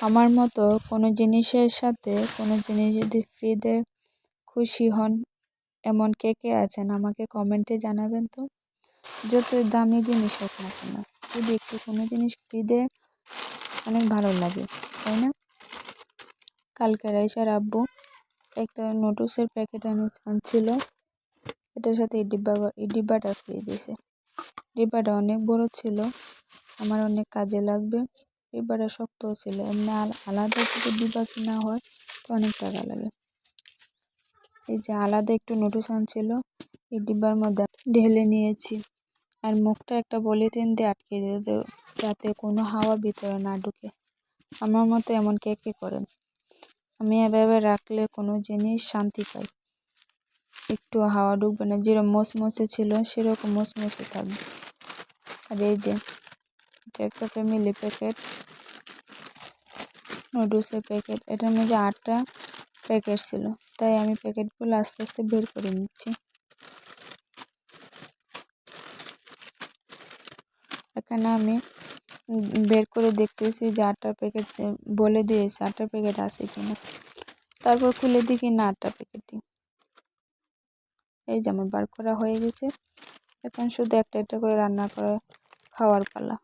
আমার মতো কোনো জিনিসের সাথে কোনো জিনিস যদি ফ্রি দেয় খুশি হন এমন কে কে আছেন আমাকে কমেন্টে জানাবেন তো। যতই দামি জিনিস হোক না কেন, যদি একটু কোনো জিনিস ফ্রি দেয় অনেক ভালো লাগে, তাই না? কালকে রাইসার আব্বু একটা নোটসের প্যাকেট আনছিল, এটার সাথে এই ডিব্বাটা ফ্রি দিয়েছে। ডিব্বাটা অনেক বড় ছিল, আমার অনেক কাজে লাগবে। ডিব্বাটা শক্তও ছিল, এমনি আলাদা যদি ডিব্বা কিনা হয় তো অনেক টাকা লাগে। এই যে আলাদা একটু নোটস আনছিল, এই ডিব্বার মধ্যে ঢেলে নিয়েছি। আর মুখটা একটা পলিথিন দিয়ে আটকে দিয়েছে যাতে কোনো হাওয়া ভিতরে না ঢুকে। আমার মতো এমন কে কে করেন? আমি এভাবে রাখলে কোনো জিনিস শান্তি পাই, একটু হাওয়া ঢুকবে না, যেরকম মচমচে ছিল সেরকম মচমচে থাকবে। আর এই যে এটা একটা ফ্যামিলি প্যাকেট, নুডলসের প্যাকেট, এটার মধ্যে 8টা প্যাকেট ছিল, তাই আমি প্যাকেটগুলো আস্তে আস্তে বের করে নিচ্ছি। এখানে আমি বের করে দেখতেছি যে 8টা প্যাকেট বলে দিয়েছে 8টা প্যাকেট আছে কিনা। তারপর খুলে দেখি না 8টা প্যাকেটই। এই যে আমার বার করা হয়ে গেছে, এখন শুধু একটা একটা করে রান্না করে খাওয়ার পালা।